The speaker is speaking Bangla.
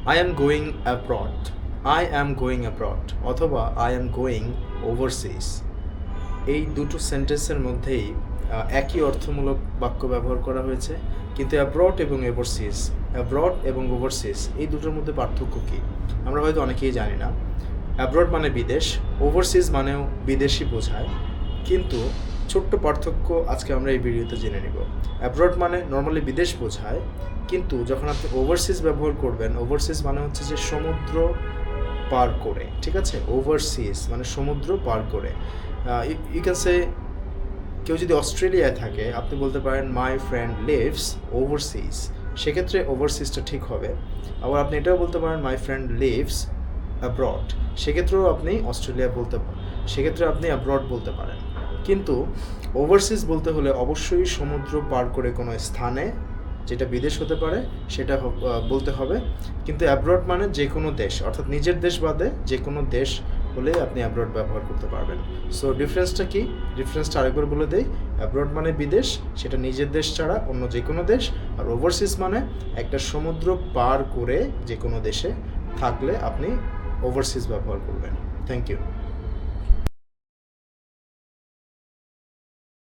I am going abroad, I am going abroad অথবা আই অ্যাম গোয়িং ওভারসিজ, এই দুটো সেন্টেন্সের মধ্যেই একই অর্থমূলক বাক্য ব্যবহার করা হয়েছে, কিন্তু অ্যাব্রড এবং ওভারসিজ, অ্যাব্রড এবং ওভারসিজ এই দুটোর মধ্যে পার্থক্য কী আমরা হয়তো অনেকেই জানি না। অ্যাব্রড মানে বিদেশ, ওভারসিজ মানেও বিদেশি বোঝায়, কিন্তু ছোট্ট পার্থক্য আজকে আমরা এই ভিডিওতে জেনে নেব। অ্যাব্রড মানে নর্মালি বিদেশ বোঝায়, কিন্তু যখন আপনি ওভারসিজ ব্যবহার করবেন, ওভারসিজ মানে হচ্ছে যে সমুদ্র পার করে, ঠিক আছে? ওভারসিজ মানে সমুদ্র পার করে। ইউ ক্যান সে, কেউ যদি অস্ট্রেলিয়ায় থাকে আপনি বলতে পারেন মাই ফ্রেন্ড লিভস ওভারসিজ, সেক্ষেত্রে ওভারসিজটা ঠিক হবে। আবার আপনি এটাও বলতে পারেন মাই ফ্রেন্ড লিভস অ্যাব্রড, সেক্ষেত্রেও আপনি অস্ট্রেলিয়া বলতে পারেন, সেক্ষেত্রে আপনি অ্যাব্রড বলতে পারেন। কিন্তু ওভারসিজ বলতে হলে অবশ্যই সমুদ্র পার করে কোনো স্থানে, যেটা বিদেশ হতে পারে, সেটা বলতে হবে। কিন্তু অ্যাব্রড মানে যে কোনো দেশ, অর্থাৎ নিজের দেশ বাদে যে কোনো দেশ হলে আপনি অ্যাব্রড ব্যবহার করতে পারবেন। সো ডিফারেন্সটা কি? ডিফারেন্সটা আরেকবার বলে দেই। অ্যাব্রড মানে বিদেশ, সেটা নিজের দেশ ছাড়া অন্য যে কোনো দেশ। আর ওভারসিজ মানে একটা সমুদ্র পার করে যে কোনো দেশে থাকলে আপনি ওভারসিজ ব্যবহার করবেন। Thank you.